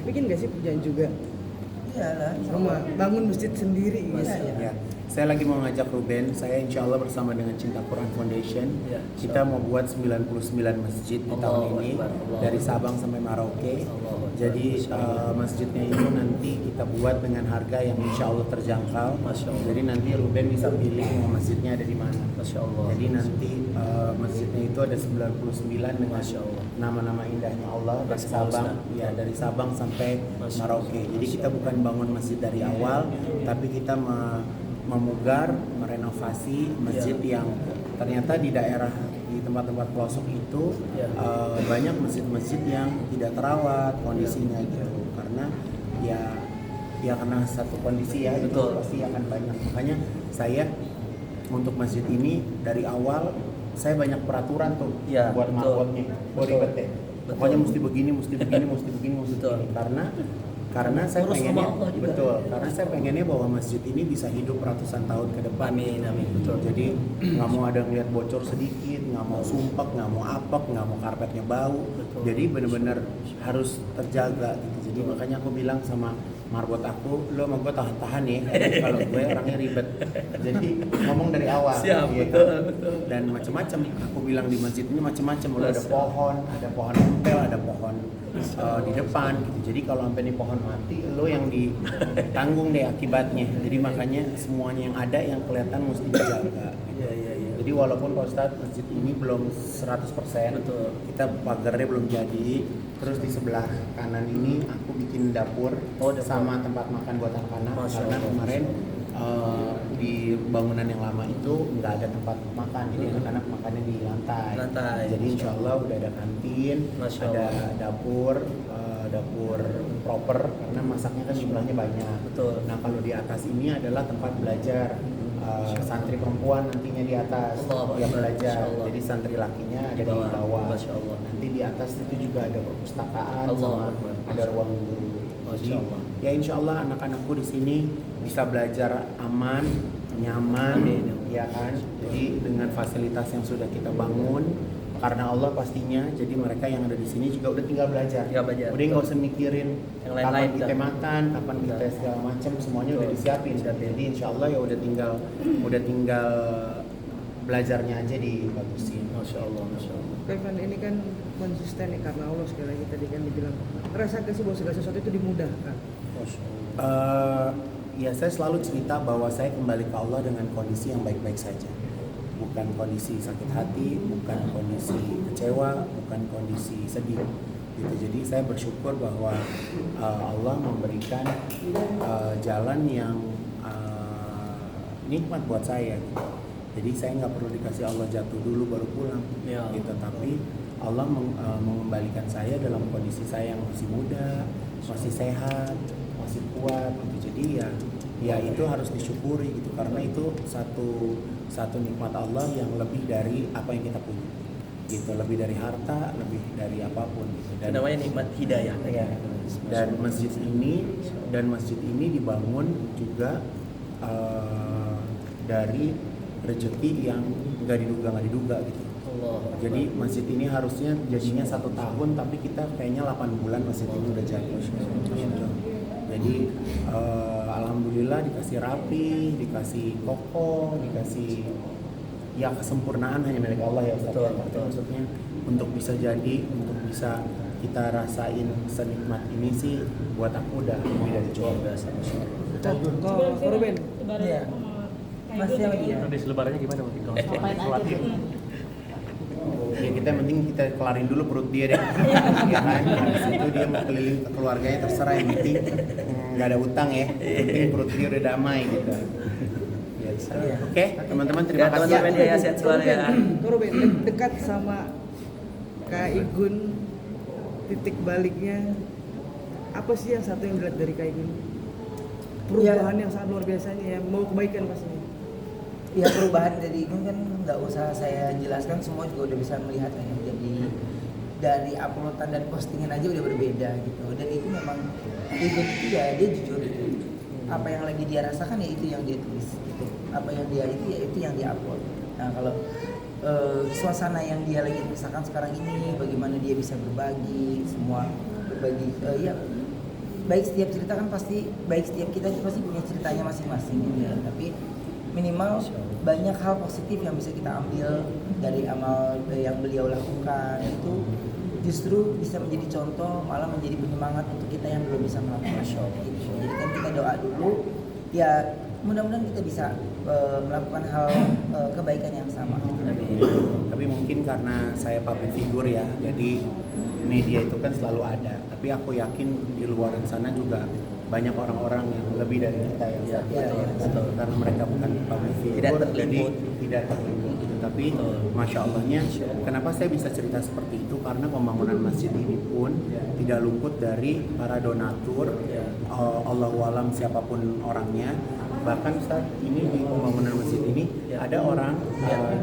bikin nggak sih pujian juga? Iyalah, Sama bangun masjid sendiri gitu. Ya. Saya lagi mau ngajak Ruben, saya insya Allah bersama dengan Cinta Quran Foundation, Ya, kita mau buat 99 masjid di tahun ini, dari Sabang sampai Merauke. Jadi masjidnya itu nanti kita buat dengan harga yang insya Allah terjangkau. Masya Allah. Jadi nanti Ruben bisa pilih mau masjidnya ada di mana. Masya Allah. Jadi nanti masjidnya itu ada 99 dengan Masya Allah. nama-nama indahnya Allah dari Masya Sabang, Allah. ya dari Sabang sampai Masya Merauke. Jadi kita bukan bangun masjid dari awal, tapi kita memugar, merenovasi masjid yang ternyata di daerah di tempat-tempat pelosok itu banyak masjid-masjid yang tidak terawat kondisinya gitu, karena ya karena satu kondisi ya itu Betul. pasti akan banyak. Makanya saya untuk masjid ini dari awal saya banyak peraturan tuh Ya, buat betul. marbotnya, ribet deh. Betul. Pokoknya mesti begini, mesti begini, mesti begini, mesti Betul. begini. Karena saya Urus pengennya rumah Allah juga. betul, karena saya pengennya bahwa masjid ini bisa hidup ratusan tahun ke depan. Amin, amin, betul. Jadi nggak mau ada ngeliat bocor sedikit, nggak mau sumpek, nggak mau apek, nggak mau karpetnya bau. Betul. Jadi benar-benar harus terjaga gitu. Jadi makanya aku bilang sama marbot aku, lo sama gue tahan-tahan ya, kalau gue orangnya ribet. Jadi ngomong dari awal. Siap, iya betul, kan? betul. Dan macam-macam. Aku bilang di masjid ini macam-macam. Ada Masya pohon empel, ada pohon di depan gitu. Jadi kalau sampai nih pohon mati, lo yang ditanggung deh akibatnya. Jadi makanya semuanya yang ada yang kelihatan mesti dijaga. Iya. Jadi walaupun Pak Ustadz masjid ini belum 100%, Betul. kita pagarnya belum jadi. Terus di sebelah kanan ini aku bikin dapur, Dapur. sama tempat makan buat anak-anak. Masya Karena Allah. kemarin di bangunan yang lama itu nggak ada tempat makan, jadi anak-anak makannya di lantai. Lantai. Jadi insya Allah udah ada kantin, Masya ada Allah. dapur proper karena masaknya kan jumlahnya banyak. Betul. Nah kalau di atas ini adalah tempat belajar. Santri perempuan nantinya di atas Allahu yang Akbar. belajar, Masya Allah. jadi santri lakinya ada Di di bawah. bawah. Masya Allah. Nanti di atas itu juga ada perpustakaan Allahu sama Akbar. ada ruang guru. Masya Jadi, Allah. ya insya Allah anak-anakku di sini bisa belajar aman, nyaman, Amin. ya kan. Jadi dengan fasilitas yang sudah kita bangun, karena Allah pastinya, jadi mereka yang ada di sini juga udah tinggal belajar. Tinggal belajar. Udah nggak usah mikirin Yang kapan lain-lain kita dah. makan, kapan kita segala macam, semuanya udah Betul. disiapin. Jadi insya Allah ya udah tinggal belajarnya aja dibagusin. Masya Allah, Masya Allah. Kevin ini kan konsisten nih karena Allah sekali lagi tadi kan dibilang ngerasa gak sih bahwa segala sesuatu itu dimudahkan. Masya Allah. Ya saya selalu cerita bahwa saya kembali ke Allah dengan kondisi yang baik-baik saja, bukan kondisi sakit hati, bukan kondisi kecewa, bukan kondisi sedih gitu. Jadi saya bersyukur bahwa Allah memberikan jalan yang nikmat buat saya gitu. Jadi saya nggak perlu dikasih Allah jatuh dulu baru pulang Ya. gitu, tapi Allah mengembalikan saya dalam kondisi saya yang masih muda, masih sehat, masih kuat gitu. Jadi ya itu harus disyukuri gitu, karena itu satu nikmat Allah yang lebih dari apa yang kita punya gitu, lebih dari harta, lebih dari apapun gitu. Itu namanya nikmat hidayah. Ya, dan masjid ini dibangun juga dari rezeki yang nggak diduga gitu. Allah. Jadi masjid ini harusnya jadinya 1 tahun, tapi kita kayaknya 8 bulan masjid ini udah jadi. Gitu. Jadi alhamdulillah dikasih rapi, dikasih kokoh, dikasih ya kesempurnaan hanya milik Allah ya Ustaz. Betul, Tapi betul. maksudnya untuk bisa jadi, untuk bisa kita rasain senikmat ini sih buat aku udah lebih dari Luar cukup. biasa, Masya Allah. Kok Ruben? Iya. Masih lagi ya. Habis lebarannya gimana mungkin kalau Ngapain aja tuh? Ya kita yang penting kita kelarin dulu perut dia deh. Ya kan, habis itu dia mau keliling ke keluarganya terserah, yang penting nggak ada utang ya. Yang penting perut dia udah damai gitu. Biasa. Iya. Oke, teman-teman terima Ya, kasih. teman-teman ya, sehat selalu ya. Ruben dekat sama Kak Igun, titik baliknya apa sih yang satu yang dilihat dari Kak Igun? Perubahan yang sangat luar biasanya ya, mau kebaikan pastinya. Ya perubahan dari itu kan nggak usah saya jelaskan, semua juga udah bisa melihat ya. Jadi dari uploadan dan postingan aja udah berbeda gitu. Dan itu memang Igun itu ya dia jujur gitu. Apa yang lagi dia rasakan ya itu yang dia tulis gitu. Apa yang dia itu ya itu yang dia upload. Nah kalau suasana yang dia lagi rasakan sekarang ini, bagaimana dia bisa berbagi semua, berbagi ya baik setiap cerita kan pasti, baik setiap kita itu pasti punya ceritanya masing-masing gitu ya. Tapi minimal banyak hal positif yang bisa kita ambil dari amal yang beliau lakukan, itu justru bisa menjadi contoh, malah menjadi penyemangat untuk kita yang belum bisa melakukan gitu. Jadi kan kita doa dulu, ya mudah-mudahan kita bisa melakukan hal kebaikan yang sama. Tapi mungkin karena saya public figure ya, jadi media itu kan selalu ada. Tapi aku yakin di luar sana juga banyak orang-orang yang lebih dari kita yang betul. karena mereka bukan public figure, Tidak jadi terliput. tidak terliput. Tapi masya Allahnya, kenapa saya bisa cerita seperti itu? Karena pembangunan masjid ini pun tidak luput dari para donatur, Allahu alam siapapun orangnya. Bahkan saat ini di pembangunan masjid ini ada orang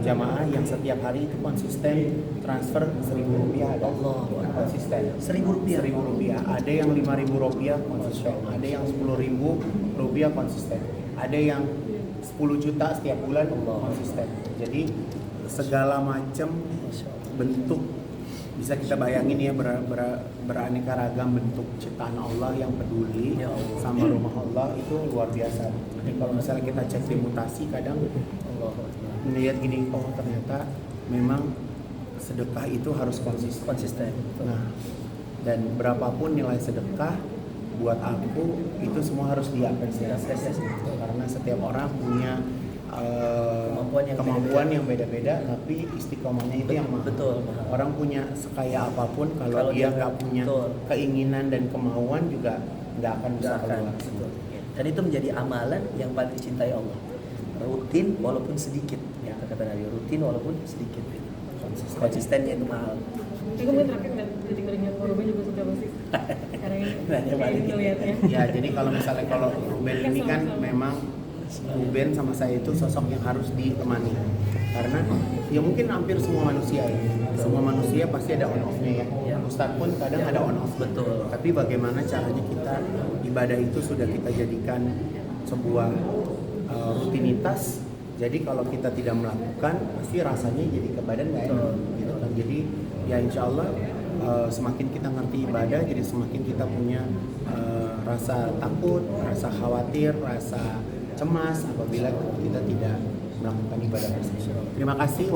jamaah yang setiap hari itu konsisten transfer Rp1.000 ada. Konsisten Rp1.000. Rp1.000. Ada yang Rp5.000 konsisten, ada yang Rp10.000 konsisten, ada yang 10 juta setiap bulan konsisten. Jadi segala macam bentuk bisa kita bayangin ya, beraneka ragam bentuk ciptaan Allah yang peduli sama rumah Allah, itu luar biasa. Jadi kalau misalnya kita cek di mutasi, kadang melihat gini, oh ternyata memang sedekah itu harus konsisten. Nah, dan berapapun nilai sedekah buat aku itu semua harus diapresiasi karena setiap orang punya kemampuan yang beda-beda, tapi istiqomahnya itu yang mahal. Betul. Orang punya sekaya apapun, kalau dia nggak punya keinginan dan kemauan juga nggak akan bisa keluar. Dan itu menjadi amalan yang paling dicintai Allah. Rutin walaupun sedikit, ya kata Nabi, rutin walaupun sedikit. Konsistennya itu mahal. Itu mungkin terakhir titik teringnya Ruben juga suka pasti. Karena Nanya balik. ini ngeliatnya. Ya, jadi kalau misalnya kalau Ruben ini kan memang Ruben sama saya itu sosok yang harus ditemani, karena ya mungkin hampir semua manusia ya, semua manusia pasti ada on off-nya ya. Ustadz pun kadang ada on off. Betul. Tapi bagaimana caranya kita ibadah itu sudah kita jadikan sebuah rutinitas. Jadi kalau kita tidak melakukan, pasti rasanya jadi ke badan nggak enak, gitu kan. Jadi ya insya Allah semakin kita ngerti ibadah, jadi semakin kita punya rasa takut, rasa khawatir, rasa cemas apabila kita tidak melakukan ibadah tersebut. Terima kasih.